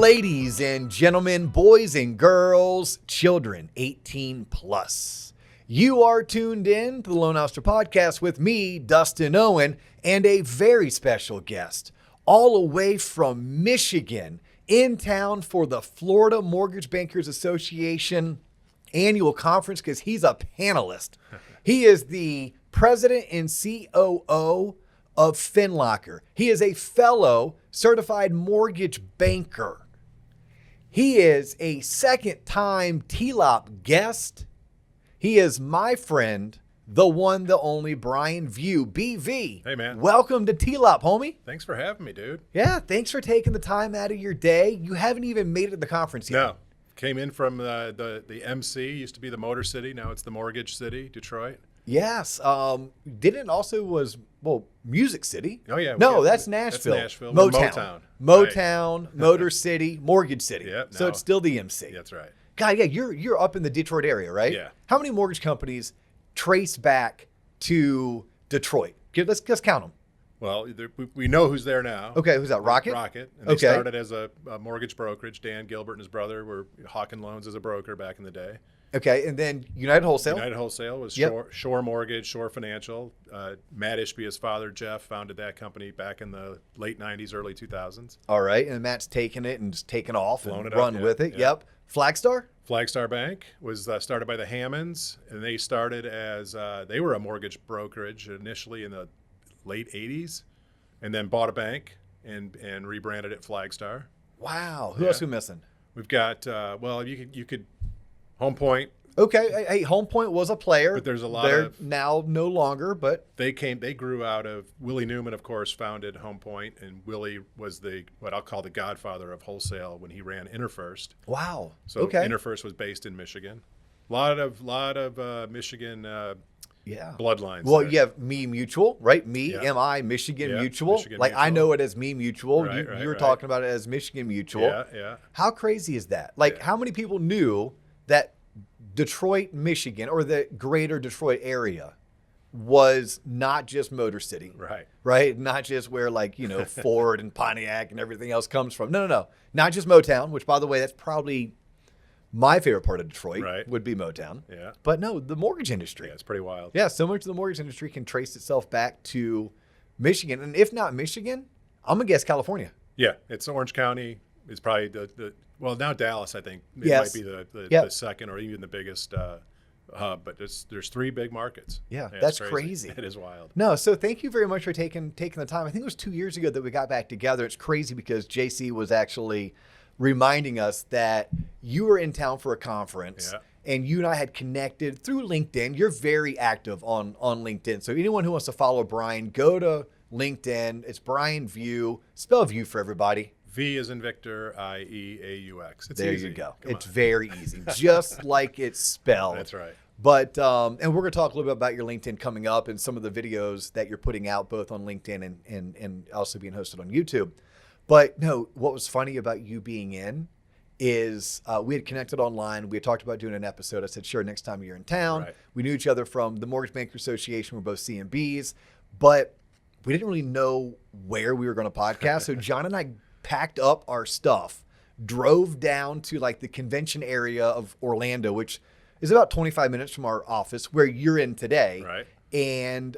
Ladies and gentlemen, boys and girls, children 18 plus. You are tuned in to the Loan Officer Podcast with me, Dustin Owen, and a very special guest, all the way from Michigan, in town for the Florida Mortgage Bankers Association annual conference because he's a panelist. He is the President and COO of FinLocker. He is a fellow certified mortgage banker. He is a second-time TLOP guest. He is my friend, the one, the only Brian Vieaux, BV. Hey, man. Welcome to TLOP, homie. Thanks for having me, dude. Yeah, thanks for taking the time out of your day. You haven't even made it to the conference yet. No. Came in from the MC, used to be the Motor City. Now it's the Mortgage City, Detroit. Yes. Didn't also was, Music City. Oh, yeah. No, that's Nashville. That's Nashville. Motown. Right. Motown, Motor City, Mortgage City. Yep, So no. it's still the MC. That's right. God, yeah, you're up in the Detroit area, right? Yeah. How many mortgage companies trace back to Detroit? Let's count them. Well, we know who's there now. Okay, who's that? Rocket? Rocket. And they Okay. started as a mortgage brokerage. Dan Gilbert and his brother were hawking loans as a broker back in the day. Okay, and then United Wholesale. United Wholesale was Yep. Shore Mortgage, Shore Financial. Matt Ishby, his father, Jeff, founded that company back in the late 90s, early 2000s. All right, and Matt's taken it and just taken off Blown and it up, run yeah, with it. yeah. Yep. Flagstar? Flagstar Bank was started by the Hammonds, and they started as they were a mortgage brokerage initially in the late 80s, and then bought a bank and rebranded it Flagstar. Wow. Who Yeah. else are we missing? We've got you could Home Point. Okay, hey, Home Point was a player. But there's a lot They're of- now no longer, but They grew out of Willie Newman, of course, founded Home Point, and Willie was what I'll call the godfather of wholesale when he ran InterFirst. wow. So okay. InterFirst was based in Michigan. Lot of Michigan Yeah. bloodlines. Well, there. you have Me Mutual, right? Me, Yeah. M-I, Michigan Yeah, Mutual. Michigan like I Mutual. know it as Me Mutual. Right, You're right. talking about it as Michigan Mutual. Yeah. How crazy is that? Like, Yeah. how many people knew that Detroit, Michigan, or the greater Detroit area was not just Motor City, Right. right? Not just where, Ford and Pontiac and everything else comes from. No. Not just Motown, which, by the way, that's probably my favorite part of Detroit, Right. would be Motown. Yeah. But no, the mortgage industry. Yeah, it's pretty wild. Yeah, so much of the mortgage industry can trace itself back to Michigan. And if not Michigan, I'm going to guess California. Yeah, it's Orange County is probably well, now Dallas, I think, it Yes. might be the Yep. second or even the biggest hub. But there's three big markets. Yeah, it's that's crazy. It is wild. No, so thank you very much for taking the time. I think it was 2 years ago that we got back together. It's crazy because JC was actually reminding us that you were in town for a conference. Yeah. And you and I had connected through LinkedIn. You're very active on LinkedIn. So anyone who wants to follow Brian, go to LinkedIn. It's Brian Vieaux. Spell View for everybody. V is in Victor, IEAUX. It's There easy. you go. Come It's on. very easy, just like it's spelled. That's right. But, and we're going to talk a little bit about your LinkedIn coming up and some of the videos that you're putting out both on LinkedIn and also being hosted on YouTube. But no, what was funny about you being in is we had connected online. We had talked about doing an episode. I said, sure, next time you're in town. Right. We knew each other from the Mortgage Banker Association. We're both CMBs, but we didn't really know where we were going to podcast. So John and I packed up our stuff, drove down to the convention area of Orlando, which is about 25 minutes from our office where you're in today. Right. And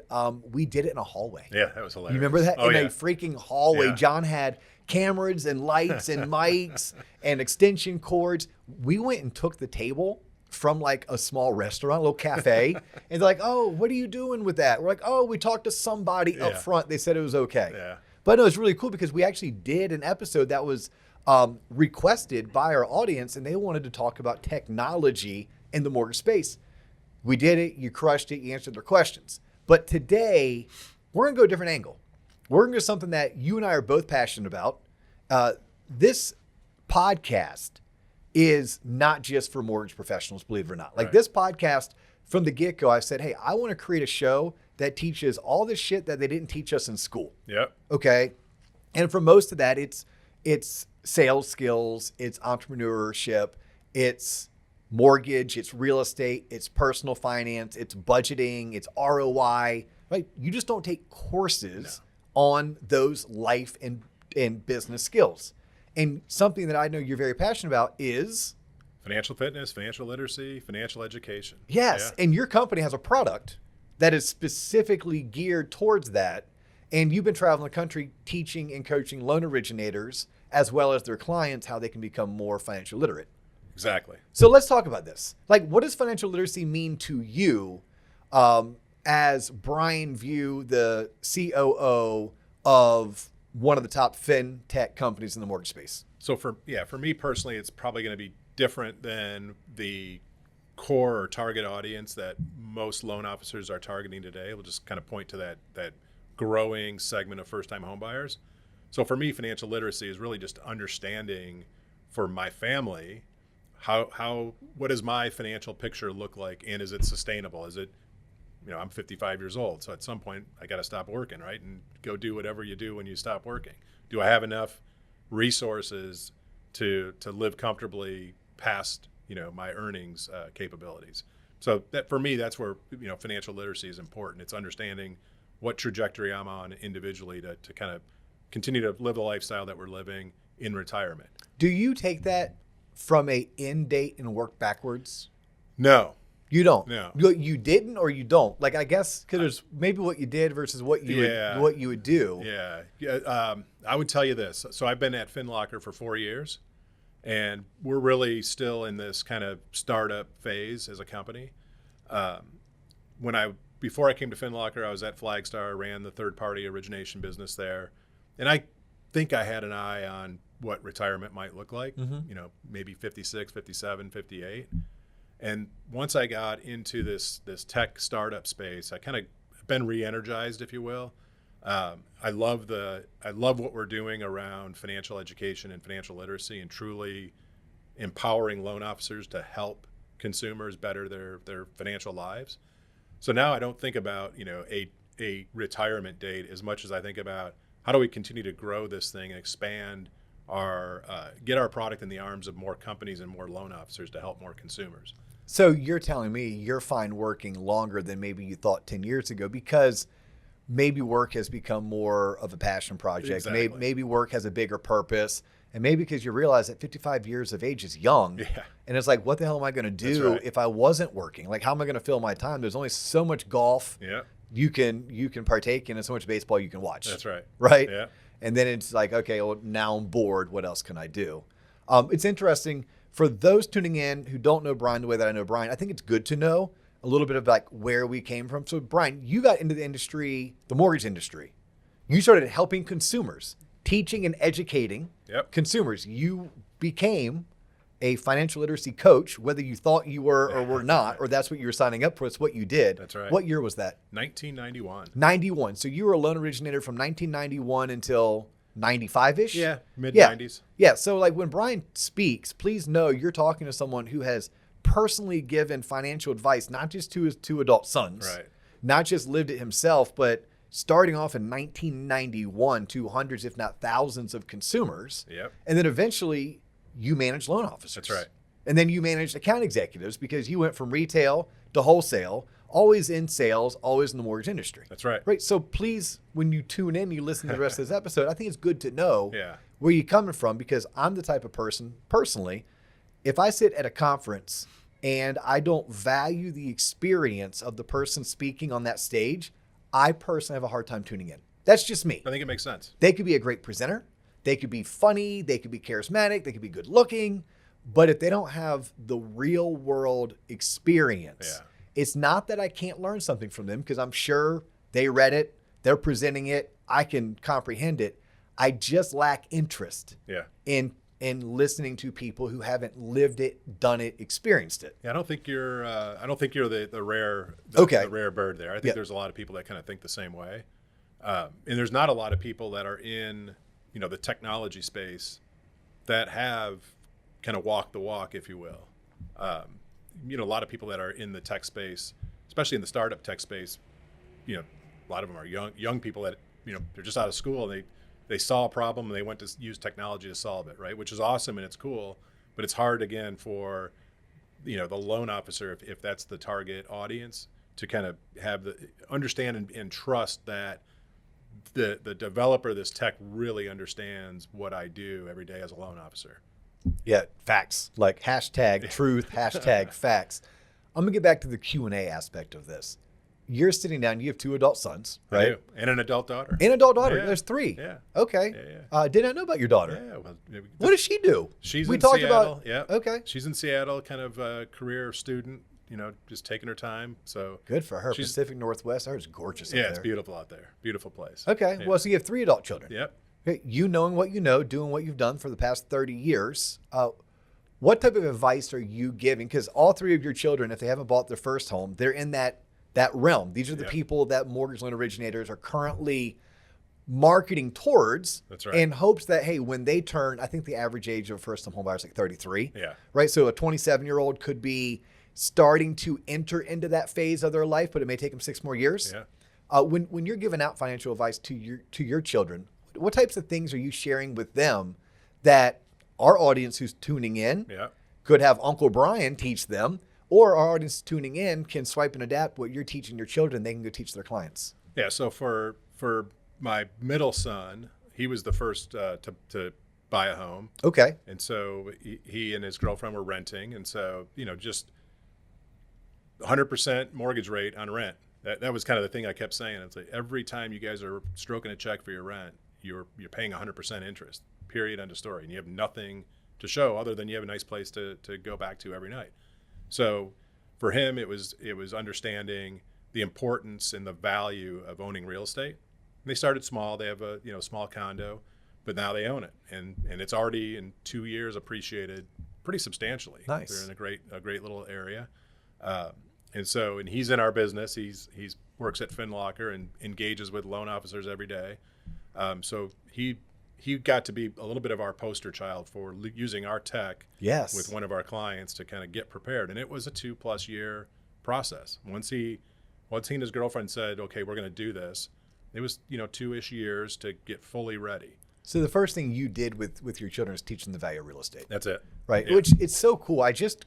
we did it in a hallway. Yeah, that was hilarious. You remember that? Oh, In yeah. a freaking hallway. Yeah. John had cameras and lights and mics and extension cords. We went and took the table from a small restaurant, a little cafe. And they're like, oh, what are you doing with that? We're like, oh, we talked to somebody up Yeah. front. They said it was okay. Yeah. But no, it's really cool because we actually did an episode that was requested by our audience, and they wanted to talk about technology in the mortgage space. We did it. You crushed it. You answered their questions. But today, we're going to go a different angle. We're going to go something that you and I are both passionate about. This podcast is not just for mortgage professionals, believe it or not. Right. This podcast, from the get-go, I said, hey, I want to create a show that teaches all the shit that they didn't teach us in school. Yep. Okay. And for most of that, it's sales skills, it's entrepreneurship, it's mortgage, it's real estate, it's personal finance, it's budgeting, it's ROI, right? You just don't take courses on those life and business skills. And something that I know you're very passionate about is financial fitness, financial literacy, financial education. yes. Yeah. And your company has a product that is specifically geared towards that. And you've been traveling the country teaching and coaching loan originators as well as their clients how they can become more financially literate. Exactly. So let's talk about this. Like, what does financial literacy mean to you as Brian Vieaux, the COO of one of the top FinTech companies in the mortgage space? So for me personally, it's probably going to be different than the core or target audience that most loan officers are targeting today. We'll just kind of point to that growing segment of first-time home buyers. So for me, financial literacy is really just understanding for my family what does my financial picture look like, and is it sustainable? Is it, I'm 55 years old, so at some point I got to stop working, right, and go do whatever you do when you stop working. Do I have enough resources to live comfortably past my earnings capabilities? So that for me, that's where financial literacy is important. It's understanding what trajectory I'm on individually to kind of continue to live the lifestyle that we're living in retirement. Do you take that from a end date and work backwards? No. You don't? No. You didn't, or you don't? Like, I guess because there's maybe what you did versus what you would do. Yeah. I would tell you this. So I've been at FinLocker for 4 years, and we're really still in this kind of startup phase as a company. Before I came to FinLocker, I was at Flagstar, ran the third-party origination business there, and I think I had an eye on what retirement might look like, maybe 56, 57, 58. And once I got into this tech startup space, I kind of been re-energized, if you will. I love what we're doing around financial education and financial literacy, and truly empowering loan officers to help consumers better their financial lives. So now I don't think about a retirement date as much as I think about how do we continue to grow this thing and expand get our product in the arms of more companies and more loan officers to help more consumers. So you're telling me you're fine working longer than maybe you thought 10 years ago because maybe work has become more of a passion project. Exactly. Maybe work has a bigger purpose. And maybe because you realize that 55 years of age is young. Yeah. And it's like, what the hell am I going to do if I wasn't working? Like, how am I going to fill my time? There's only so much golf you can partake in and so much baseball you can watch. That's right. Right? Yeah. And then it's like, okay, well, now I'm bored. What else can I do? It's interesting. For those tuning in who don't know Brian the way that I know Brian, I think it's good to know a little bit of like where we came from. So Brian, you got into the industry, the mortgage industry. You started helping consumers, teaching and educating consumers. You became a financial literacy coach, whether you thought you were or were not, or that's what you were signing up for. It's what you did. That's right. What year was that? 1991. 91. So you were a loan originator from 1991 until 95-ish? Yeah, mid-90s. Yeah, so like when Brian speaks, please know you're talking to someone who has personally given financial advice, not just to his two adult sons, not just lived it himself, but starting off in 1991 to hundreds, if not thousands of consumers. Yep. And then eventually you managed loan officers. That's right. And then you managed account executives because you went from retail to wholesale, always in sales, always in the mortgage industry. That's right. Right. So please, when you tune in, you listen to the rest of this episode, I think it's good to know where you're coming from, because I'm the type of person, personally, if I sit at a conference and I don't value the experience of the person speaking on that stage, I personally have a hard time tuning in. That's just me. I think it makes sense. They could be a great presenter. They could be funny. They could be charismatic. They could be good looking. But if they don't have the real world experience, it's not that I can't learn something from them, because I'm sure they read it, they're presenting it, I can comprehend it. I just lack interest in listening to people who haven't lived it, done it, experienced it. Yeah, I don't think you're the rare bird there. I think there's a lot of people that kind of think the same way, and there's not a lot of people that are in the technology space that have kind of walked the walk, if you will. A lot of people that are in the tech space, especially in the startup tech space, a lot of them are young people that they're just out of school and they saw a problem and they went to use technology to solve it, right? Which is awesome and it's cool, but it's hard again for the loan officer, if that's the target audience, to kind of have understand and trust that the developer of this tech really understands what I do every day as a loan officer. Yeah, facts. Like hashtag truth, hashtag facts. I'm gonna get back to the Q&A aspect of this. You're sitting down. You have 2 adult sons, I right? do. And an adult daughter. An adult daughter. Yeah. There's 3. Yeah. Okay. Yeah. Did not know about your daughter. Yeah. Well, What does she do? She's we in talked Seattle. about. Yeah. Okay. She's in Seattle, kind of a career student. Just taking her time. So Good for her. Pacific Northwest. It's gorgeous. Up there. it's beautiful out there. Beautiful place. Okay. Yeah. Well, so you have 3 adult children. Yep. Okay. You knowing what you know, doing what you've done for the past 30 years. What type of advice are you giving? Because all 3 of your children, if they haven't bought their first home, they're in that realm. These are the people that mortgage loan originators are currently marketing towards. That's right. In hopes that, hey, when they turn, I think the average age of a first home buyer is like 33. Yeah. Right. So a 27-year-old could be starting to enter into that phase of their life, but it may take them 6 more years. Yeah. When you're giving out financial advice to your children, what types of things are you sharing with them that our audience who's tuning in could have Uncle Brian teach them, or our audience tuning in can swipe and adapt what you're teaching your children, they can go teach their clients? Yeah. So for my middle son, he was the first to buy a home. Okay. And so he and his girlfriend were renting. And so, just 100% mortgage rate on rent. That was kind of the thing I kept saying. It's like every time you guys are stroking a check for your rent, you're paying 100% interest, period, end of story. And you have nothing to show other than you have a nice place to go back to every night. So for him, it was understanding the importance and the value of owning real estate. And they started small. They have a small condo, but now they own it. And it's already in 2 years appreciated pretty substantially. Nice. They're in a great little area. And he's in our business. He's works at FinLocker and engages with loan officers every day. So he got to be a little bit of our poster child for using our tech with one of our clients to kind of get prepared. And it was a 2+ year process. Once he and his girlfriend said, okay, we're going to do this, it was 2-ish years to get fully ready. So the first thing you did with your children is teach them the value of real estate. That's it. Right. Yeah. Which it's so cool. I just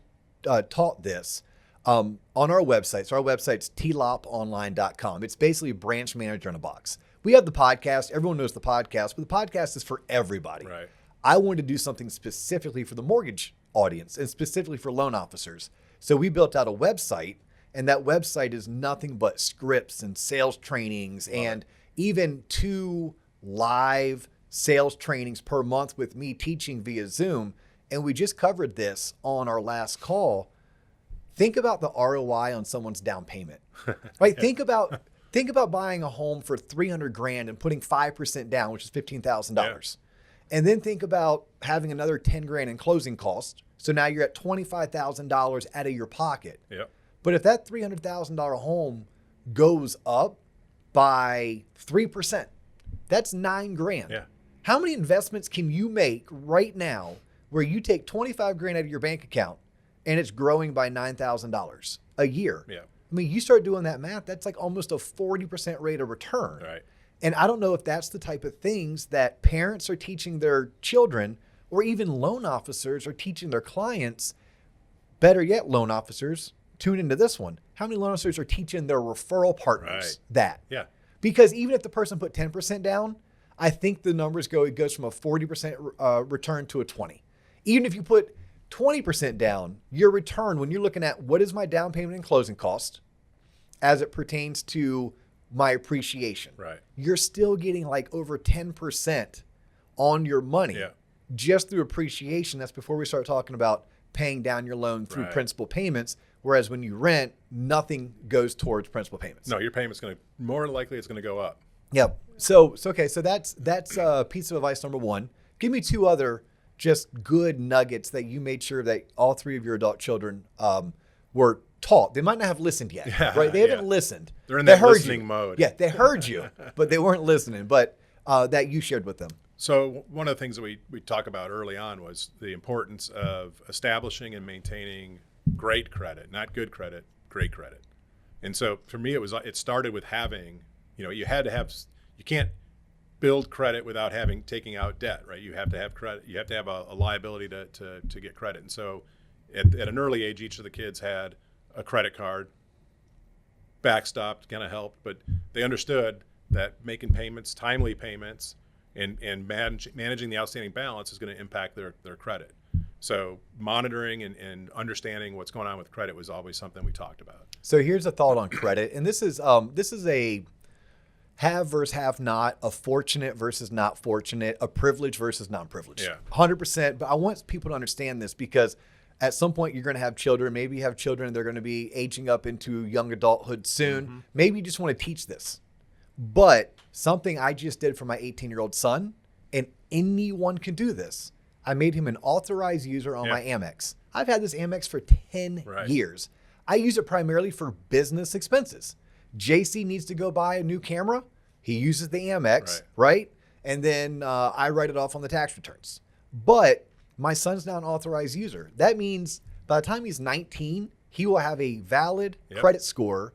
taught this on our website. So our website's tloponline.com. It's basically a branch manager in a box. We have the podcast. Everyone knows the podcast, but the podcast is for everybody. Right. I wanted to do something specifically for the mortgage audience and specifically for loan officers. So we built out a website, and that website is nothing but scripts and sales trainings and even 2 live sales trainings per month with me teaching via Zoom. And we just covered this on our last call. Think about the ROI on someone's down payment, right? Think about buying a home for $300,000 and putting 5% down, which is $15,000. And then think about having another $10,000 in closing costs. So now you're at $25,000 out of your pocket. Yep. But if that $300,000 home goes up by 3%, that's $9,000. Yeah. How many investments can you make right now where you take $25,000 out of your bank account and it's growing by $9,000 a year? Yeah. I mean, you start doing that math, that's like almost a 40% rate of return. Right. And I don't know if that's the type of things that parents are teaching their children, or even loan officers are teaching their clients. Better yet, loan officers, tune into this one. How many loan officers are teaching their referral partners that? Yeah. Because even if the person put 10% down, I think the numbers it goes from a 40% return to a 20. Even if you put 20% down, your return, when you're looking at what is my down payment and closing cost as it pertains to my appreciation, you're still getting like over 10% on your money just through appreciation. That's before we start talking about paying down your loan through principal payments. Whereas when you rent, nothing goes towards principal payments. No, your payment's more likely it's going to go up. Yep. So okay. So that's piece of advice number 1. Give me 2 other just good nuggets that you made sure that all 3 of your adult children were taught. They might not have listened yet, right? They haven't listened. They're in that listening mode. Yeah, they heard you, but they weren't listening. But that you shared with them. So one of the things that we talk about early on was the importance of establishing and maintaining great credit, not good credit, great credit. And so for me, it started with having, you can't build credit without taking out debt, right? You have to have credit. You have to have a liability to get credit. And so at an early age, each of the kids had a credit card, backstopped, kind of helped, but they understood that making payments, timely payments, and managing the outstanding balance is going to impact their credit. So monitoring and understanding what's going on with credit was always something we talked about. So here's a thought on credit, and this is a have versus have not, a fortunate versus not fortunate, a privileged versus non-privileged. Yeah. 100%. But I want people to understand this because at some point you're going to have children. Maybe you have children, they're going to be aging up into young adulthood soon. Mm-hmm. Maybe you just want to teach this. But something I just did for my 18-year-old son, and anyone can do this. I made him an authorized user on my Amex. I've had this Amex for 10 years. I use it primarily for business expenses. JC needs to go buy a new camera. He uses the Amex, right? And then I write it off on the tax returns. But my son's now an authorized user. That means by the time he's 19, he will have a valid credit score.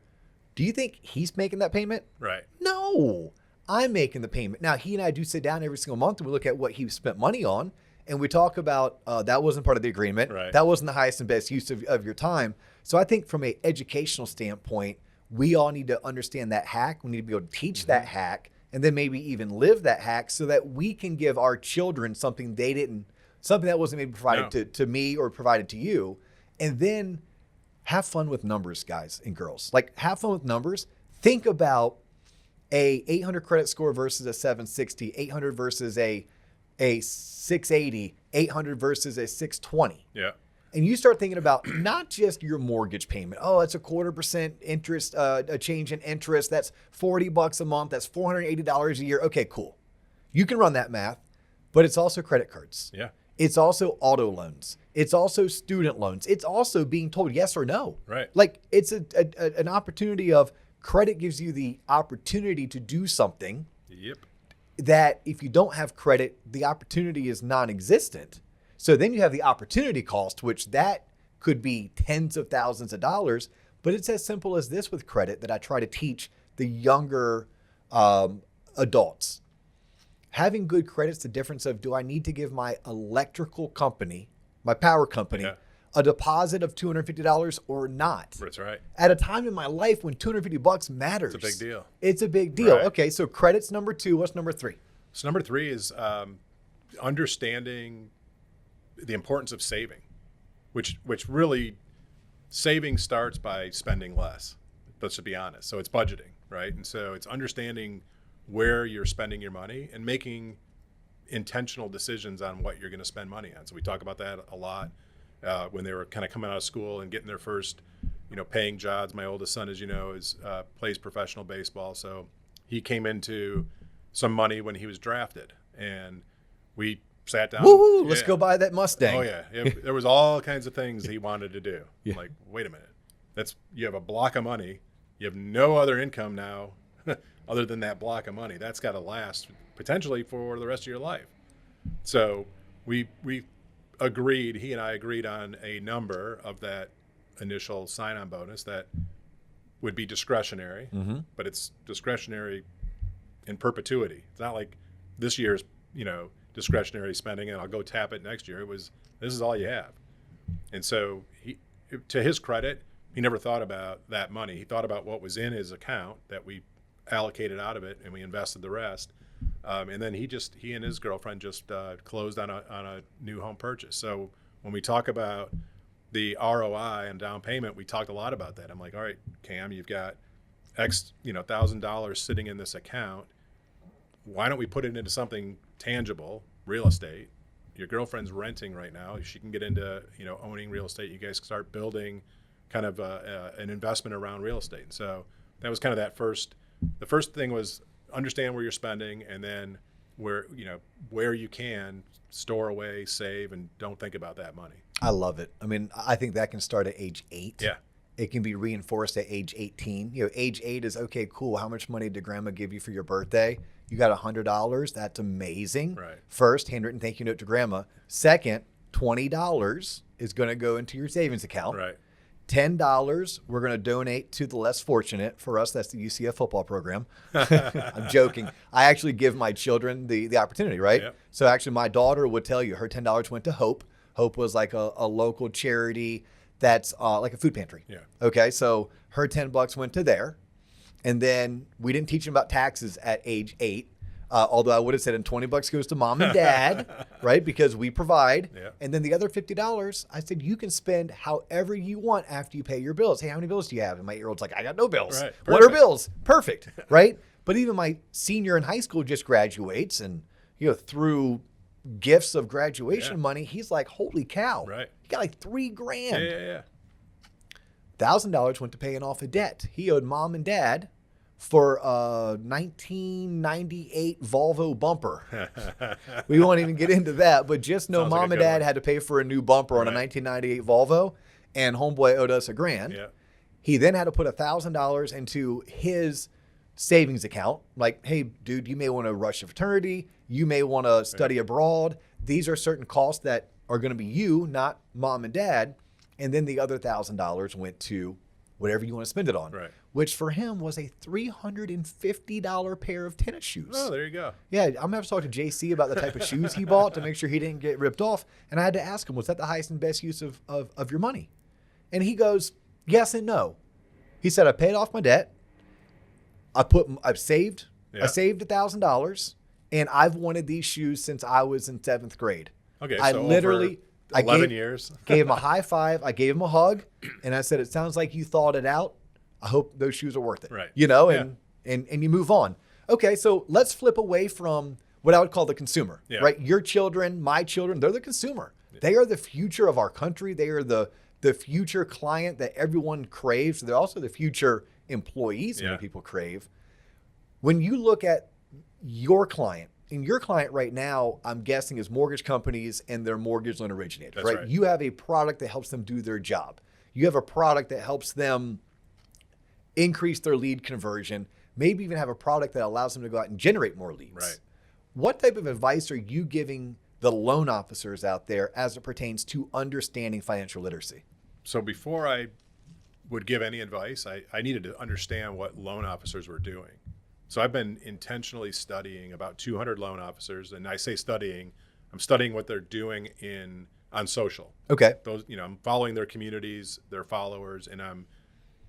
Do you think he's making that payment? Right. No, I'm making the payment. Now, he and I do sit down every single month and we look at what he spent money on. And we talk about that wasn't part of the agreement. Right. That wasn't the highest and best use of your time. So I think from an educational standpoint, we all need to understand that hack. We need to be able to teach that hack and then maybe even live that hack so that we can give our children something that wasn't maybe provided to me or provided to you. And then have fun with numbers, guys and girls. Like, have fun with numbers. Think about a 800 credit score versus a 760, 800 versus a 680, 800 versus a 620. Yeah. And you start thinking about not just your mortgage payment. Oh, it's a 0.25% interest, a change in interest. That's $40 a month. That's $480 a year. Okay, cool. You can run that math, but it's also credit cards. Yeah. It's also auto loans. It's also student loans. It's also being told yes or no. Right. Like, it's an opportunity of credit gives you the opportunity to do something. Yep. That if you don't have credit, the opportunity is non-existent. So then you have the opportunity cost, which that could be tens of thousands of dollars. But it's as simple as this with credit that I try to teach the younger adults. Having good credit's the difference of, do I need to give my electrical company, my power company, a deposit of $250 or not? That's right. At a time in my life when $250 matters. It's a big deal. It's a big deal. Right. Okay, so credit's number 2. What's number 3? So number 3 is understanding the importance of saving, which really saving starts by spending less. Let's be honest. So it's budgeting, right? And so it's understanding where you're spending your money and making intentional decisions on what you're going to spend money on. So we talk about that a lot when they were kind of coming out of school and getting their first, paying jobs. My oldest son, as you know, plays professional baseball. So he came into some money when he was drafted, and we sat down. Woo! Let's go buy that Mustang. Oh yeah. There was all kinds of things he wanted to do. Yeah. Like, wait a minute, you have a block of money. You have no other income now other than that block of money. That's got to last potentially for the rest of your life. So he and I agreed on a number of that initial sign-on bonus that would be discretionary, but it's discretionary in perpetuity. It's not like this year's, discretionary spending and I'll go tap it next year. This is all you have. And so to his credit, he never thought about that money. He thought about what was in his account that we allocated out of it and we invested the rest. And then he and his girlfriend just closed on a new home purchase. So when we talk about the ROI and down payment, we talked a lot about that. I'm like, all right, Cam, you've got X, $1,000 sitting in this account. Why don't we put it into something tangible, real estate? Your girlfriend's renting right now. She can get into, owning real estate. You guys start building kind of an investment around real estate. So that was kind of the first thing was understand where you're spending, and then where you can store away, save, and don't think about that money. I love it. I mean, I think that can start at age 8. Yeah. It can be reinforced at age 18. Age 8 is, okay, cool. How much money did grandma give you for your birthday? You got $100. That's amazing. Right. First, handwritten thank you note to grandma. Second, $20 is going to go into your savings account. Right. $10 we're going to donate to the less fortunate. For us, that's the UCF football program. I'm joking. I actually give my children the opportunity, right? Yep. So actually my daughter would tell you her $10 went to Hope. Hope was like a local charity that's like a food pantry. Yeah. Okay, so her $10 went to there. And then we didn't teach him about taxes at age 8. Although I would have said, and $20 goes to mom and dad, right? Because we provide. Yeah. And then the other $50, I said, you can spend however you want after you pay your bills. Hey, how many bills do you have? And my 8-year-old's like, I got no bills. Right. What are bills? Perfect. Right. But even my senior in high school just graduates, and, through gifts of graduation money, he's like, holy cow. Right. He got like $3,000. Yeah. $1,000 went to paying off a debt he owed mom and dad for a 1998 Volvo bumper. We won't even get into that, but just know Sounds like mom a and good dad one. had to pay for a new bumper on a 1998 Volvo, and homeboy owed us $1,000. Yeah. He then had to put $1,000 into his savings account. Like, hey, dude, you may want to rush a fraternity. You may want to study abroad. These are certain costs that are going to be you, not mom and dad. And then the other $1,000 went to whatever you want to spend it on, Right. which for him was a $350 pair of tennis shoes. Oh, there you go. Yeah, I'm going to have to talk to JC about the type of shoes he bought to make sure he didn't get ripped off. And I had to ask him, was that the highest and best use of your money? And he goes, yes and no. He said, I paid off my debt. I've saved. Yeah. I saved $1,000, and I've wanted these shoes since I was in 7th grade. Okay, I so literally, over 11 years. gave him a high five. I gave him a hug, and I said, it sounds like you thought it out. I hope those shoes are worth it. Right. And you move on. Okay, so let's flip away from what I would call the consumer, right? Your children, my children, they're the consumer. They are the future of our country. They are the future client that everyone craves. They're also the future employees many people crave. When you look at your client, and your client right now, I'm guessing, is mortgage companies and their mortgage loan originators, That's right? You have a product that helps them do their job. You have a product that helps them increase their lead conversion, maybe even have a product that allows them to go out and generate more leads. Right. What type of advice are you giving the loan officers out there as it pertains to understanding financial literacy? So before I would give any advice, I needed to understand what loan officers were doing. So I've been intentionally studying about 200 loan officers, and I say studying, I'm studying what they're doing on social. Okay. Those, I'm following their communities, their followers, and I'm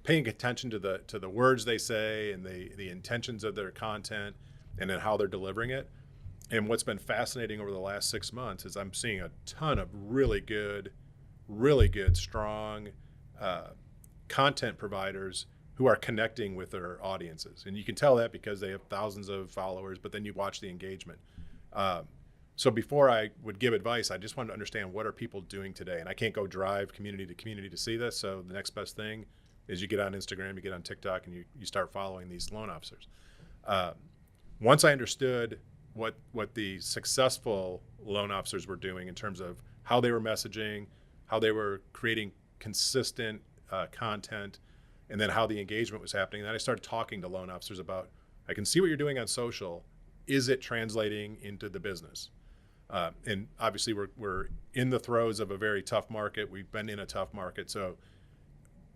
paying attention to the words they say and the intentions of their content, and then how they're delivering it. And what's been fascinating over the last 6 months is I'm seeing a ton of really good, strong content providers who are connecting with their audiences. And you can tell that because they have thousands of followers, but then you watch the engagement. So before I would give advice, I just wanted to understand, what are people doing today? And I can't go drive community to community to see this. So the next best thing is you get on Instagram, you get on TikTok, and you start following these loan officers. Once I understood what the successful loan officers were doing in terms of how they were messaging, how they were creating consistent content, and then how the engagement was happening, then I started talking to loan officers about, I can see what you're doing on social. Is it translating into the business? And obviously we're in the throes of a very tough market. We've been in a tough market. So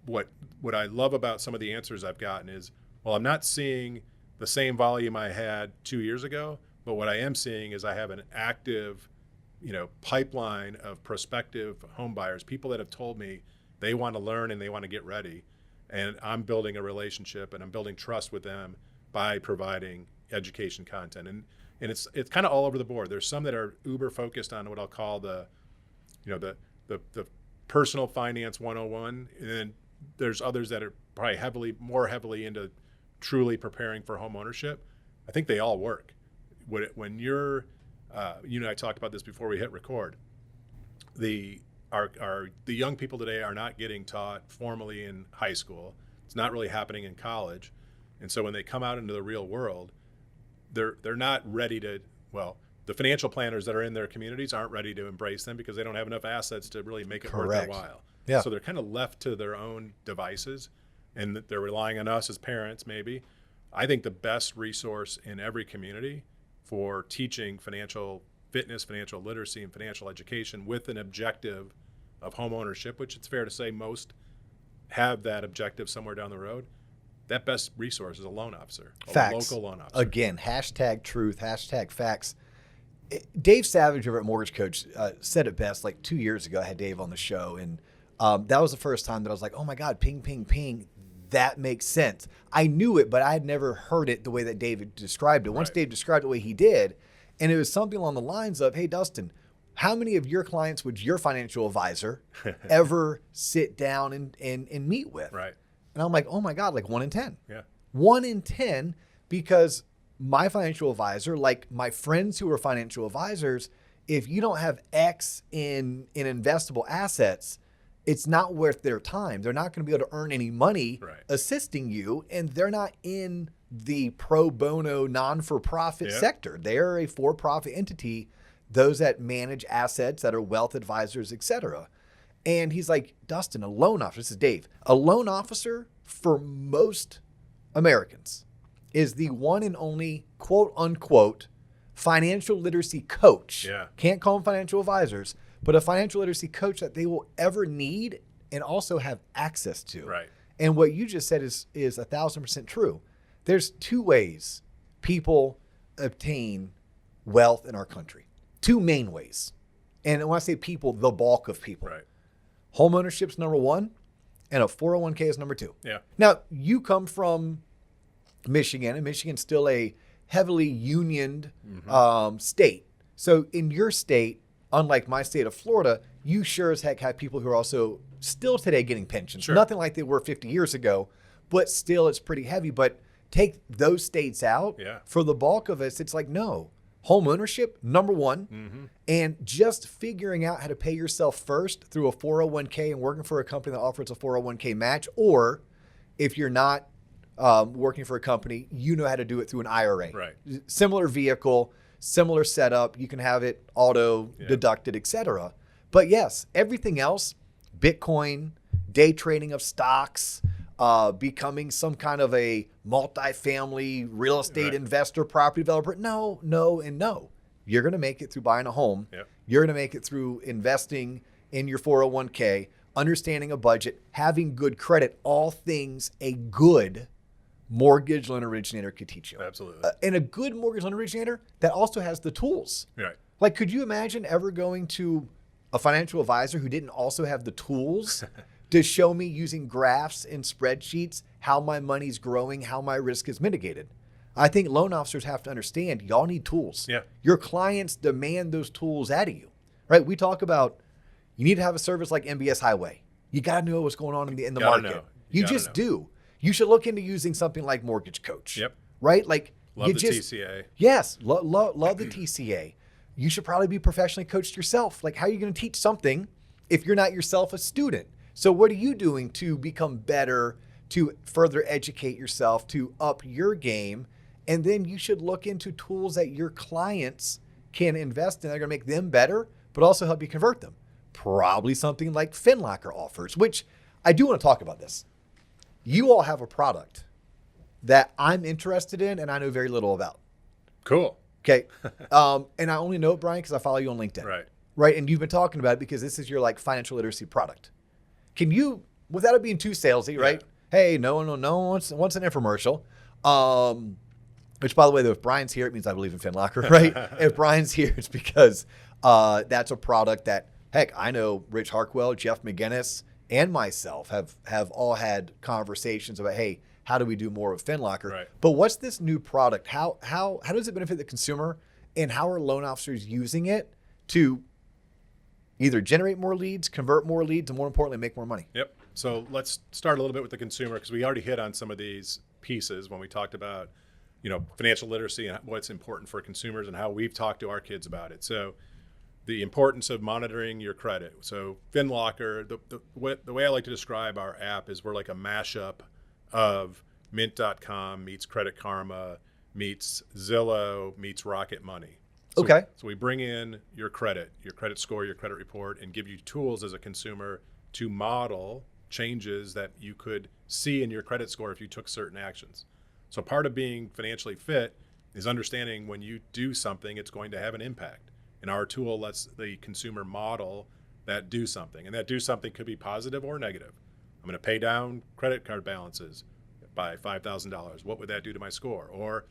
what I love about some of the answers I've gotten is, well, I'm not seeing the same volume I had 2 years ago, but what I am seeing is I have an active, pipeline of prospective home buyers, people that have told me they want to learn and they want to get ready. And I'm building a relationship and I'm building trust with them by providing education content. And it's kind of all over the board. There's some that are uber focused on what I'll call the personal finance 101. And then there's others that are probably more heavily into truly preparing for home ownership. I think they all work. When you're, you and I talked about this before we hit record, the young people today are not getting taught formally in high school. It's not really happening in college. And so when they come out into the real world, they're not ready to, the financial planners that are in their communities aren't ready to embrace them because they don't have enough assets to really make it worth their while. Yeah. So they're kind of left to their own devices, and they're relying on us as parents maybe. I think the best resource in every community for teaching financial fitness, financial literacy, and financial education with an objective of home ownership, which it's fair to say most have that objective somewhere down the road, that best resource is a loan officer, a local loan officer. Again, #truth, #facts. Dave Savage over at Mortgage Coach said it best like 2 years ago. I had Dave on the show, and that was the first time that I was like, oh my God, ping, ping, ping. that makes sense. I knew it, but I had never heard it the way that David described it. Once Right. Dave described it the way he did, and it was something along the lines of, hey, Dustin, how many of your clients would your financial advisor ever sit down and meet with? Right. And I'm like, oh my God, like 1 in 10. Yeah. 1 in 10, because my financial advisor, like my friends who are financial advisors, if you don't have X in investable assets, it's not worth their time. They're not going to be able to earn any money Right. assisting you, and they're not in the pro bono non-for-profit sector. They're a for-profit entity, those that manage assets that are wealth advisors, et cetera. And he's like, Dustin, a loan officer, this is Dave, a loan officer for most Americans is the one and only quote unquote financial literacy coach. Yeah. Can't call them financial advisors, but a financial literacy coach that they will ever need and also have access to. Right. And what you just said is 1,000% true. There's 2 ways people obtain wealth in our country. 2 main ways. And when I say people, the bulk of people. Right. Home ownership's number 1, and a 401k is number 2. Yeah. Now, you come from Michigan, and Michigan's still a heavily unioned state. So in your state, unlike my state of Florida, you sure as heck have people who are also still today getting pensions. Sure. Nothing like they were 50 years ago, but still it's pretty heavy. But take those states out, Yeah. for the bulk of us, it's like, no. Home ownership, number 1, and just figuring out how to pay yourself first through a 401k and working for a company that offers a 401k match, or if you're not working for a company, you know how to do it through an IRA. Right. Similar vehicle, similar setup. You can have it auto deducted, et cetera. But yes, everything else, Bitcoin, day trading of stocks, becoming some kind of a multifamily real estate investor, property developer. No, and no. You're going to make it through buying a home. Yep. You're going to make it through investing in your 401k, understanding a budget, having good credit, all things a good mortgage loan originator could teach you. Absolutely. And a good mortgage loan originator that also has the tools. Right. Like, could you imagine ever going to a financial advisor who didn't also have the tools to show me using graphs and spreadsheets how my money's growing, how my risk is mitigated? I think loan officers have to understand y'all need tools. Yeah. Your clients demand those tools out of you, right? We talk about you need to have a service like MBS Highway. You got to know what's going on in the Gotta market. know. You gotta just know. do. You should look into using something like Mortgage Coach. Yep. Right? Like Love you the just, TCA. Yes, love the TCA. You should probably be professionally coached yourself. Like, how are you going to teach something if you're not yourself a student? So what are you doing to become better, to further educate yourself, to up your game? And then you should look into tools that your clients can invest in that are going to make them better, but also help you convert them. Probably something like FinLocker offers, which I do want to talk about this. You all have a product that I'm interested in and I know very little about. Cool. Okay. And I only know it, Brian, because I follow you on LinkedIn. Right. Right. And you've been talking about it because this is your like financial literacy product. Can you, without it being too salesy, right? Hey, no one wants an infomercial. Which, by the way, though, if Brian's here, it means I believe in FinLocker, right? If Brian's here, it's because that's a product that, heck, I know Rich Harkwell, Jeff McGinnis, and myself have all had conversations about, hey, how do we do more with FinLocker? Right. But what's this new product? How does it benefit the consumer? And how are loan officers using it to either generate more leads, convert more leads, and more importantly, make more money? Yep. So let's start a little bit with the consumer because we already hit on some of these pieces when we talked about, financial literacy and what's important for consumers and how we've talked to our kids about it. So the importance of monitoring your credit. So FinLocker, the way I like to describe our app is we're like a mashup of Mint.com meets Credit Karma meets Zillow meets Rocket Money. So, Okay. So we bring in your credit score, your credit report, and give you tools as a consumer to model changes that you could see in your credit score if you took certain actions. So part of being financially fit is understanding when you do something, it's going to have an impact. And our tool lets the consumer model that do something. And that do something could be positive or negative. I'm going to pay down credit card balances by $5,000. What would that do to my score? Or,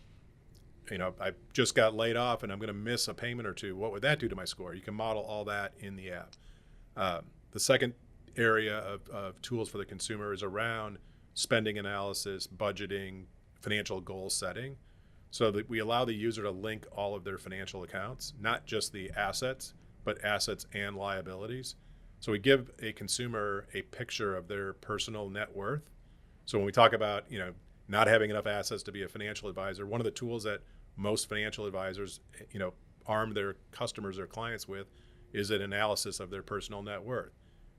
I just got laid off and I'm going to miss a payment or two. What would that do to my score? You can model all that in the app. The second area of tools for the consumer is around spending analysis, budgeting, financial goal setting, so that we allow the user to link all of their financial accounts, not just the assets, but assets and liabilities. So we give a consumer a picture of their personal net worth. So when we talk about, not having enough assets to be a financial advisor, one of the tools that most financial advisors, arm their customers or clients with is an analysis of their personal net worth.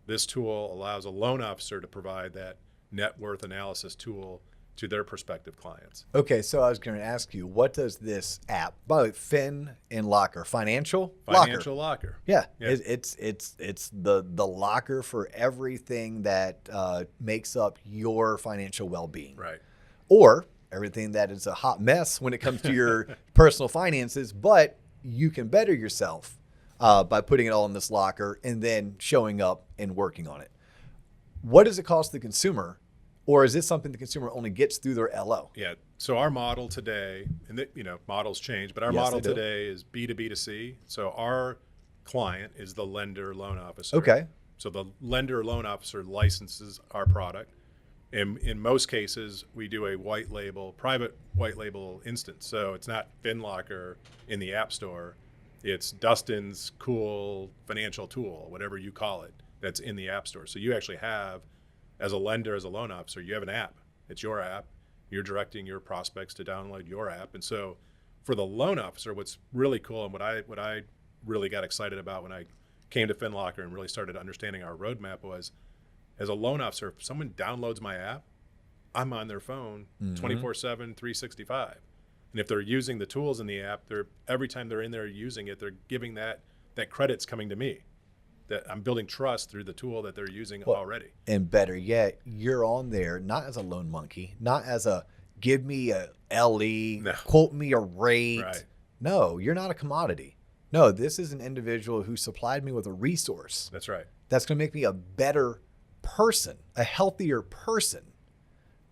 This tool allows a loan officer to provide that net worth analysis tool to their prospective clients. Okay, so I was going to ask you, what does this app, by the way, FinLocker, financial Locker. Yeah, Yeah. it's the locker for everything that makes up your financial well-being. Right. Or everything that is a hot mess when it comes to your personal finances, but you can better yourself by putting it all in this locker and then showing up and working on it. What does it cost the consumer? Or is this something the consumer only gets through their LO? Yeah. So our model today, and models change, but our Yes, model they do. today is B2B2C. So our client is the lender loan officer. Okay. So the lender loan officer licenses our product. And in most cases, we do a private white label instance. So it's not FinLocker in the App Store. It's Dustin's cool financial tool, whatever you call it, that's in the App Store. So you actually have, as a lender, as a loan officer, you have an app. It's your app. You're directing your prospects to download your app. And so for the loan officer, what's really cool and what I really got excited about when I came to FinLocker and really started understanding our roadmap was, as a loan officer, if someone downloads my app, I'm on their phone 24/7, 365. And if they're using the tools in the app, every time they're in there using it, they're giving that credit's coming to me. That I'm building trust through the tool that they're using already. And better yet, you're on there not as a loan monkey, not as a give me a LE, No. quote me a rate. Right. No, you're not a commodity. No, this is an individual who supplied me with a resource That's right. that's going to make me a better person, a healthier person,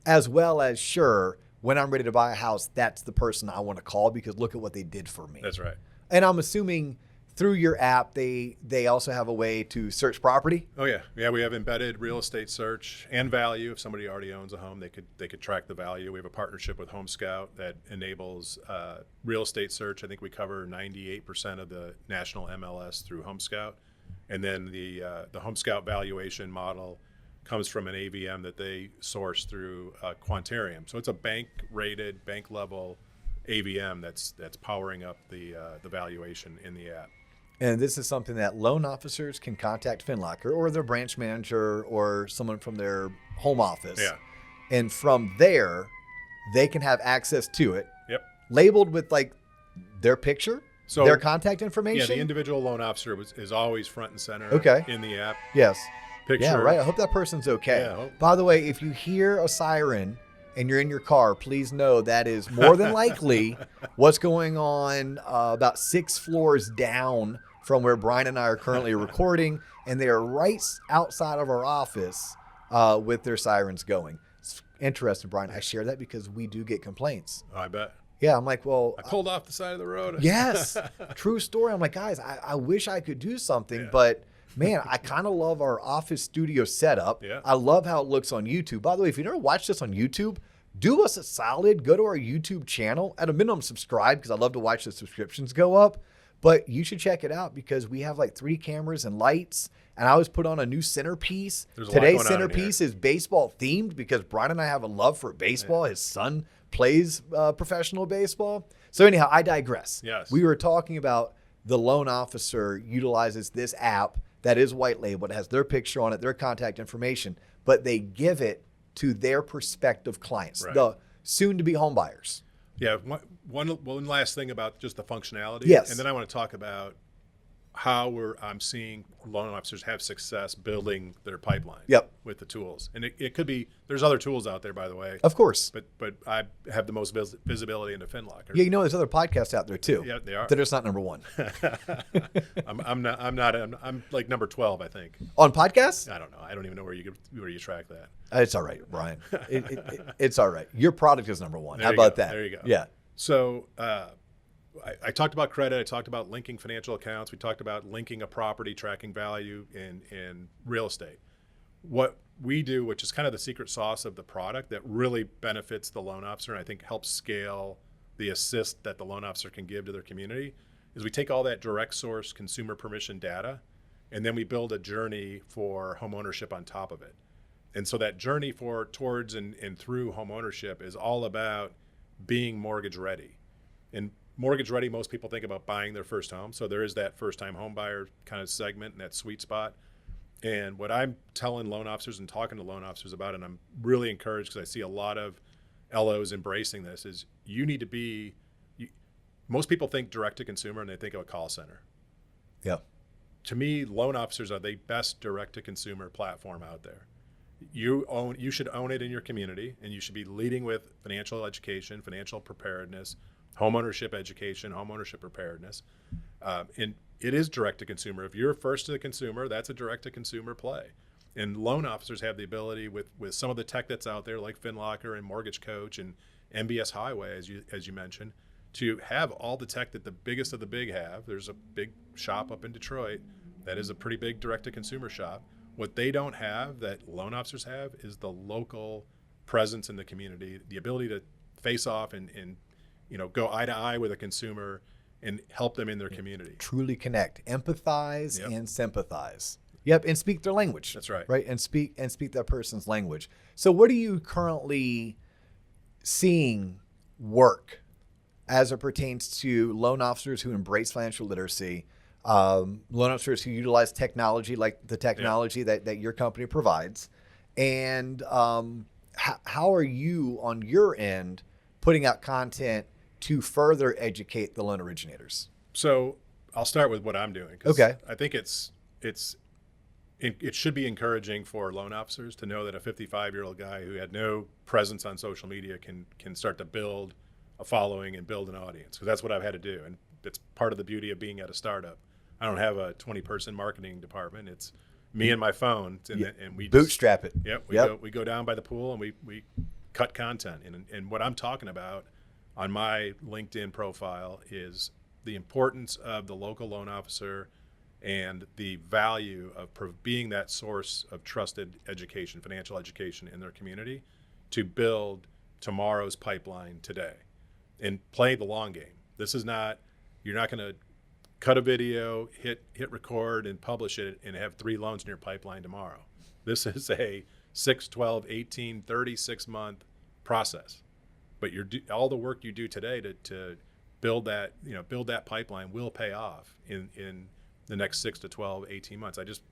as well as, sure, when I'm ready to buy a house, that's the person I want to call because look at what they did for me. That's right. And I'm assuming through your app, they also have a way to search property. Oh yeah, yeah. We have embedded real estate search and value. If somebody already owns a home, they could track the value. We have a partnership with Home Scout that enables real estate search. I think we cover 98% of the national MLS through Home Scout, and then the Home Scout valuation model comes from an AVM that they source through Quantarium. So it's a bank-rated, bank-level AVM that's powering up the valuation in the app. And this is something that loan officers can contact FinLocker or their branch manager or someone from their home office. Yeah. And from there, they can have access to it, Yep. labeled with like their picture, So their contact yeah, information. the individual loan officer is always front and center Okay. in the app. Yes. Picture. Yeah, right. I hope that person's okay. Yeah, I hope- By the way, if you hear a siren and you're in your car, please know that is more than likely what's going on about 6 floors down from where Brian and I are currently recording, and they are right outside of our office with their sirens going. It's interesting, Brian. I share that because we do get complaints. Oh, I bet. Yeah, I'm like, well, I pulled off the side of the road. yes, true story. I'm like, guys, I wish I could do something, Yeah. but man, I kind of love our office studio setup. Yeah. I love how it looks on YouTube. By the way, if you never watched this on YouTube, do us a solid. Go to our YouTube channel. At a minimum, subscribe because I love to watch the subscriptions go up. But you should check it out because we have like 3 cameras and lights. And I always put on a new centerpiece. There's a lot Today's going on in centerpiece is baseball themed because Brian and I have a love for baseball. His son plays professional baseball. So anyhow, I digress. Yes. We were talking about the loan officer utilizes this app that is white label. It has their picture on it, their contact information, but they give it to their prospective clients, Right. the soon-to-be home buyers. Yeah. One last thing about just the functionality. Yes. And then I want to talk about how I'm seeing loan officers have success building their pipeline. Yep. With the tools. And it could be, there's other tools out there, by the way. Of course. But I have the most visibility into FinLocker. Yeah, you know, there's other podcasts out there too. Yeah, they are. That are not number 1. I'm like number 12, I think. On podcasts? I don't know. I don't even know where you track that. It's all right, Brian. It's all right. Your product is number 1. There How you about go. that? There you go. Yeah. So I talked about credit. I talked about linking financial accounts. We talked about linking a property, tracking value in real estate. what we do, which is kind of the secret sauce of the product that really benefits the loan officer and I think helps scale the assist that the loan officer can give to their community, is we take all that direct source consumer permission data and then we build a journey for home ownership on top of it. And so that journey towards and through home ownership is all about being mortgage ready. And mortgage ready, most people think about buying their first home. So there is that first time home buyer kind of segment and that sweet spot. And what I'm telling loan officers and talking to loan officers about, and I'm really encouraged because I see a lot of LOs embracing this, is you need to be, most people think direct to consumer and they think of a call center. Yeah. To me, loan officers are the best direct to consumer platform out there. You should own it in your community, and you should be leading with financial education, financial preparedness, homeownership education, homeownership preparedness. And it is direct to consumer. If you're first to the consumer, that's a direct to consumer play. And loan officers have the ability with some of the tech that's out there, like FinLocker and Mortgage Coach and MBS Highway, as you mentioned, to have all the tech that the biggest of the big have. There's a big shop up in Detroit that is a pretty big direct to consumer shop. What they don't have that loan officers have is the local presence in the community, the ability to face off and go eye to eye with a consumer and help them in their community. Truly connect, empathize, Yep. and sympathize. Yep, and speak their language. That's right. Right, and speak that person's language. So what are you currently seeing work as it pertains to loan officers who embrace financial literacy, loan officers who utilize technology like the technology that your company provides, and how are you on your end putting out content to further educate the loan originators? So I'll start with what I'm doing. 'Cause Okay. I think it should be encouraging for loan officers to know that a 55-year-old guy who had no presence on social media can start to build a following and build an audience, because that's what I've had to do. And it's part of the beauty of being at a startup. I don't have a 20-person marketing department. It's me and my phone, and we bootstrap it. Yep. We go down by the pool and we cut content. And what I'm talking about on my LinkedIn profile is the importance of the local loan officer and the value of being that source of trusted education, financial education in their community to build tomorrow's pipeline today and play the long game. This is not, you're not going to cut a video, hit record and publish it and have 3 loans in your pipeline tomorrow. This is a 6, 12, 18, 36 month process. But all the work you do today to build that pipeline will pay off in the next 6 to 12, 18 months. I just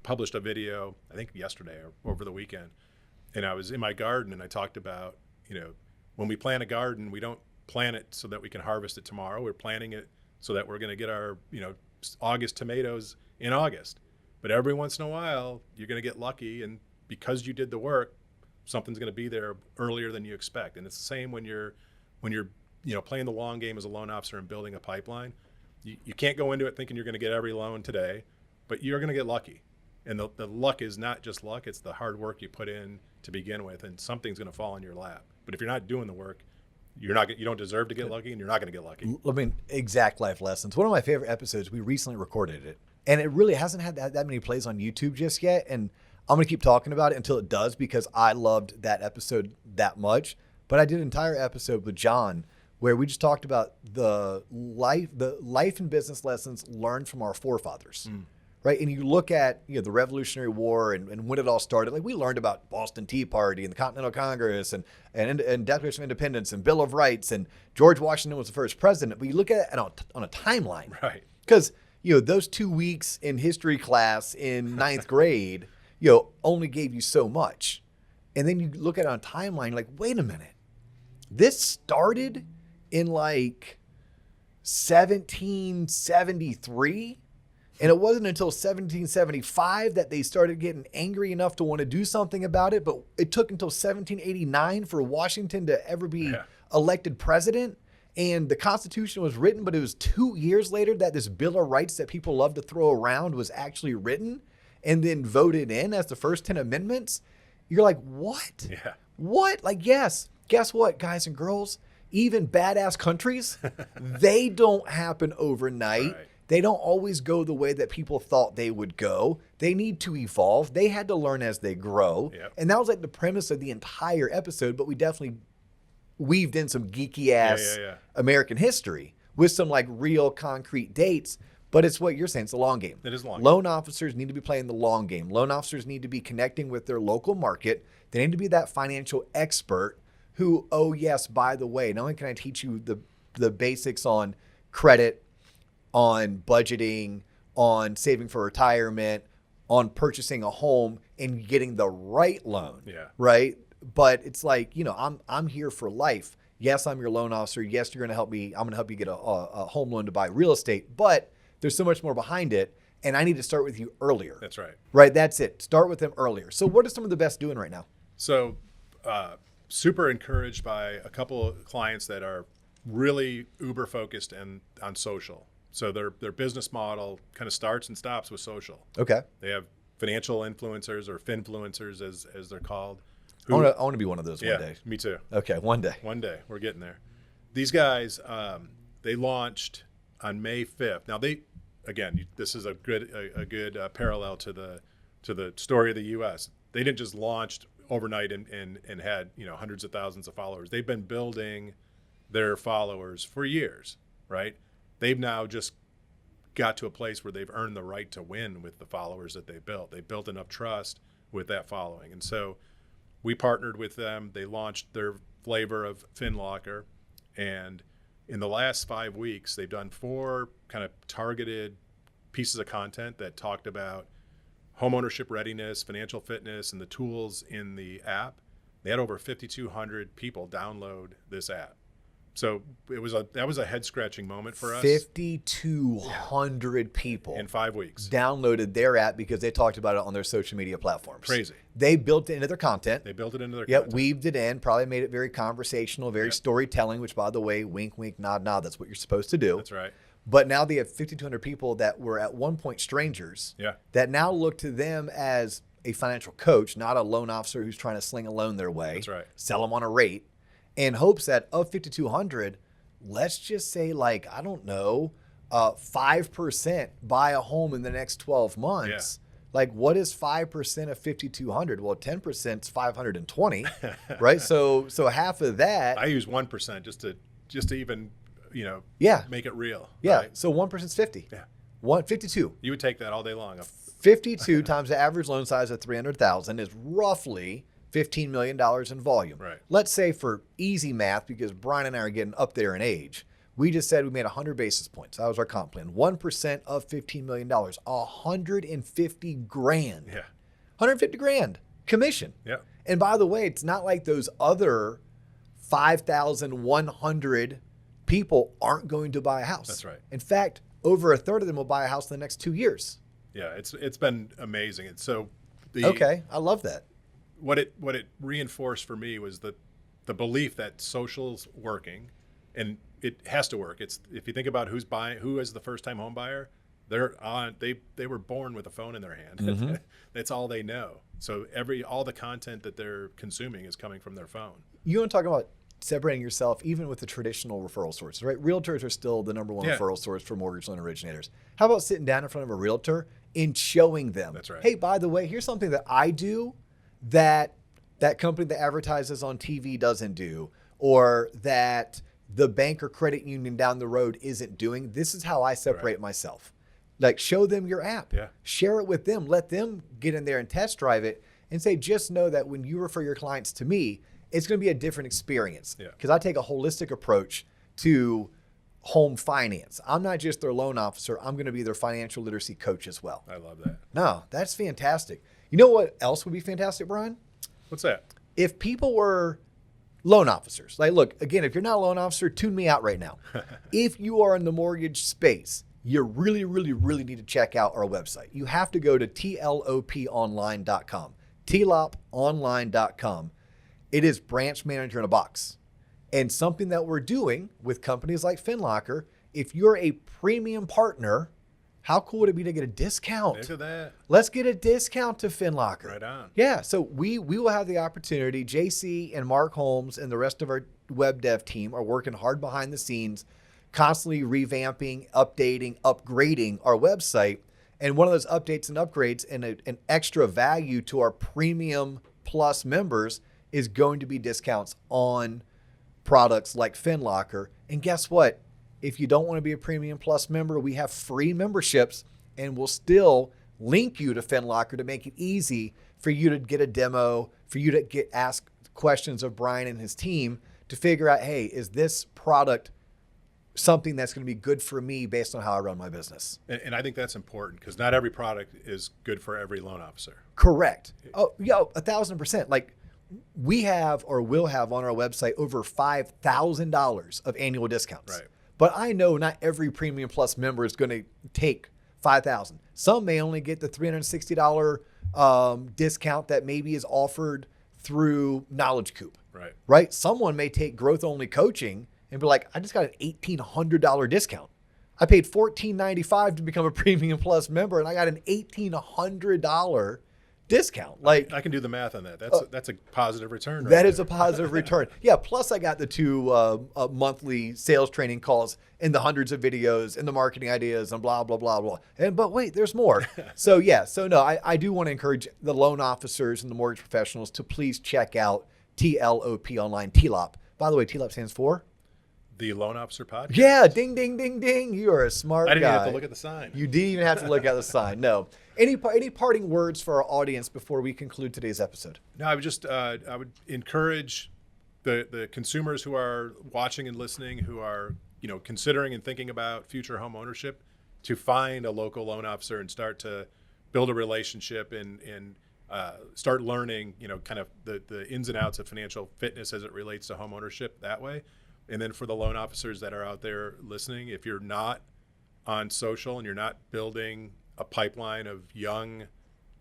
published a video, I think yesterday or over the weekend, and I was in my garden and I talked about, when we plant a garden, we don't plant it so that we can harvest it tomorrow. We're planting it so that we're going to get our, August tomatoes in August. But every once in a while, you're going to get lucky, and because you did the work, something's going to be there earlier than you expect. And it's the same when you're playing the long game as a loan officer and building a pipeline. You can't go into it thinking you're going to get every loan today, but you're going to get lucky. And the luck is not just luck, it's the hard work you put in to begin with, and something's going to fall in your lap. But if you're not doing the work, you don't deserve to get lucky, and you're not going to get lucky. I mean, exact life lessons. One of my favorite episodes, we recently recorded it, and it really hasn't had that many plays on YouTube just yet. And I'm going to keep talking about it until it does, because I loved that episode that much. But I did an entire episode with John where we just talked about the life and business lessons learned from our forefathers. Right. And you look at, the Revolutionary War and when it all started, like we learned about Boston Tea Party and the Continental Congress and Declaration of Independence and Bill of Rights, and George Washington was the first president. But you look at it on a timeline. Right. Because, those 2 weeks in history class in 9th grade, only gave you so much. And then you look at it on a timeline, like, wait a minute. This started in like 1773. And it wasn't until 1775 that they started getting angry enough to want to do something about it. But it took until 1789 for Washington to ever be elected president. And the Constitution was written, but it was 2 years later that this Bill of Rights that people love to throw around was actually written and then voted in as the first 10 amendments. You're like, what? Yeah. What? Like, yes. Guess what, guys and girls? Even badass countries, they don't happen overnight. Right. They don't always go the way that people thought they would go. They need to evolve. They had to learn as they grow. Yep. And that was like the premise of the entire episode, but we definitely weaved in some geeky ass American history with some like real concrete dates. But it's what you're saying. It's a long game. It is a long game. Loan officers need to be playing the long game. Loan officers need to be connecting with their local market. They need to be that financial expert who, oh yes, by the way, not only can I teach you the basics on credit, on budgeting, on saving for retirement, on purchasing a home and getting the right loan. Yeah. Right. But it's like, I'm here for life. Yes, I'm your loan officer. Yes, you're going to help me. I'm going to help you get a home loan to buy real estate. But there's so much more behind it. And I need to start with you earlier. That's right. Right. That's it. Start with them earlier. So what are some of the best doing right now? So super encouraged by a couple of clients that are really uber focused and on social. So their business model kind of starts and stops with social. Okay. They have financial influencers or finfluencers as they're called. I want to be one of those one day. Me too. Okay, one day. One day. We're getting there. These guys, they launched on May 5th. Now this is a good parallel to the story of the U.S. They didn't just launch overnight and had hundreds of thousands of followers. They've been building their followers for years, right? They've now just got to a place where they've earned the right to win with the followers that they built. They built enough trust with that following. And so we partnered with them. They launched their flavor of FinLocker. And in the last 5 weeks, they've done 4 kind of targeted pieces of content that talked about homeownership readiness, financial fitness, and the tools in the app. They had over 5,200 people download this app. So that was a head scratching moment for us. 5,200 people in 5 weeks downloaded their app because they talked about it on their social media platforms. Crazy. They built it into their content. Content. Weaved it in, probably made it very conversational, very storytelling, which by the way, wink, wink, nod, nod, that's what you're supposed to do. That's right. But now they have 5,200 people that were at one point strangers that now look to them as a financial coach, not a loan officer who's trying to sling a loan their way. That's right. Sell them on a rate. In hopes that of 5,200, let's just say 5% buy a home in the next 12 months. Yeah. Like what is 5% of 5,200? Well, 10% is 520, right? So half of that. I use 1% just to even, make it real. Yeah. Right? So 1% is 50. Yeah. 52. You would take that all day long. 52 times the average loan size of 300,000 is roughly $15 million in volume. Right. Let's say for easy math, because Brian and I are getting up there in age, we just said we made 100 basis points. That was our comp plan. 1% of $15 million, 150 grand. Yeah. 150 grand commission. Yeah. And by the way, it's not like those other 5,100 people aren't going to buy a house. That's right. In fact, over a third of them will buy a house in the next 2 years. Yeah, it's been amazing. And so okay, I love that. What it reinforced for me was the belief that social's working, and it has to work. It's if you think about who is the first time home buyer, they were born with a phone in their hand. Mm-hmm. That's all they know. So all the content that they're consuming is coming from their phone. You want to talk about separating yourself even with the traditional referral sources, right? Realtors are still the number one referral source for mortgage loan originators. How about sitting down in front of a realtor and showing them, that's right. Hey, by the way, here's something that I do that company that advertises on TV doesn't do, or that the bank or credit union down the road isn't doing. This is how I separate myself. Like show them your app, share it with them, let them get in there and test drive it and say, just know that when you refer your clients to me, it's going to be a different experience because I take a holistic approach to home finance. I'm not just their loan officer. I'm going to be their financial literacy coach as well. I love that. No, that's fantastic. You know what else would be fantastic, Brian? What's that? If people were loan officers. Like, look, again, if you're not a loan officer, tune me out right now. If you are in the mortgage space, you really, really, really need to check out our website. You have to go to tloponline.com, tloponline.com. It is branch manager in a box. And something that we're doing with companies like FinLocker, if you're a premium partner, how cool would it be to get a discount? Look at that. Let's get a discount to FinLocker. Right on. Yeah, so we will have the opportunity. JC and Mark Holmes and the rest of our web dev team are working hard behind the scenes, constantly revamping, updating, upgrading our website. And one of those updates and upgrades and an extra value to our Premium Plus members is going to be discounts on products like FinLocker. And guess what? If you don't want to be a Premium Plus member, we have free memberships, and we'll still link you to FinLocker to make it easy for you to get a demo, for you to ask questions of Brian and his team to figure out, hey, is this product something that's going to be good for me based on how I run my business? And I think that's important because not every product is good for every loan officer. Correct. Oh, yeah, 1,000%. Like, we have or will have on our website over $5,000 of annual discounts. Right. But I know not every Premium Plus member is going to take $5,000. Some may only get the $360 discount that maybe is offered through Knowledge Coop. Right. Someone may take growth only coaching and be like, I just got an $1,800 discount. I paid $1,495 to become a Premium Plus member, and I got an $1,800 discount. Like, I can do the math on that. That's a positive return. Right that there. is a positive return. Yeah. Plus, I got the 2 monthly sales training calls and the hundreds of videos and the marketing ideas and blah, blah, blah, blah. But wait, there's more. So no, I do want to encourage the loan officers and the mortgage professionals to please check out TLOP online, TLOP. By the way, TLOP stands for? The Loan Officer Podcast. Yeah. Ding, ding, ding, ding. You are a smart guy. I didn't even have to look at the sign. You didn't even have to look at the sign. No. Any parting words for our audience before we conclude today's episode? No, I would just I would encourage the consumers who are watching and listening, who are considering and thinking about future home ownership, to find a local loan officer and start to build a relationship and start learning kind of the ins and outs of financial fitness as it relates to home ownership that way. And then for the loan officers that are out there listening, if you're not on social and you're not building a pipeline of young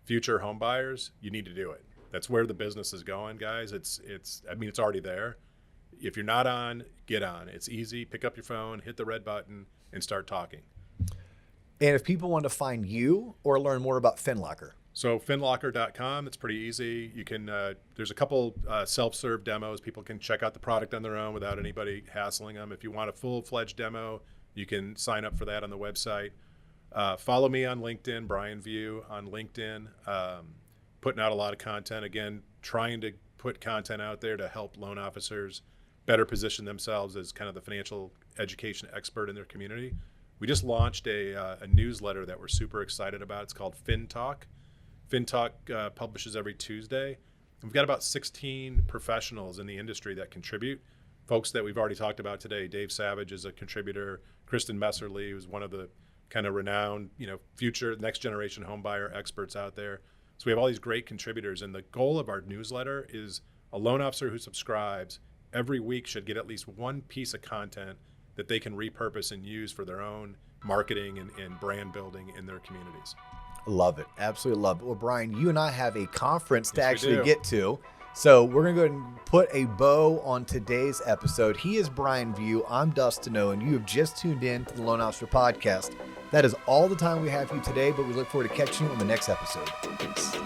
future home buyers, you need to do it. That's where the business is going, guys. It's already there. If you're not on, get on. It's easy. Pick up your phone, hit the red button, and start talking. And if people want to find you or learn more about FinLocker. So FinLocker.com, it's pretty easy. You can, there's a couple self-serve demos. People can check out the product on their own without anybody hassling them. If you want a full-fledged demo, you can sign up for that on the website. Follow me on LinkedIn, Brian Vieaux on LinkedIn, putting out a lot of content. Again, trying to put content out there to help loan officers better position themselves as kind of the financial education expert in their community. We just launched a newsletter that we're super excited about. It's called FinTalk. FinTalk publishes every Tuesday. We've got about 16 professionals in the industry that contribute. Folks that we've already talked about today. Dave Savage is a contributor. Kristen Messerly, who's one of the kind of renowned, future next generation home buyer experts out there. So we have all these great contributors, and the goal of our newsletter is a loan officer who subscribes every week should get at least one piece of content that they can repurpose and use for their own marketing and brand building in their communities. Love it. Absolutely love it. Well, Brian, you and I have a conference to actually get to. So we're going to go ahead and put a bow on today's episode. He is Brian Vieaux. I'm Dustin Owen. You have just tuned in to the Loan Officer Podcast. That is all the time we have for you today, but we look forward to catching you on the next episode. Peace.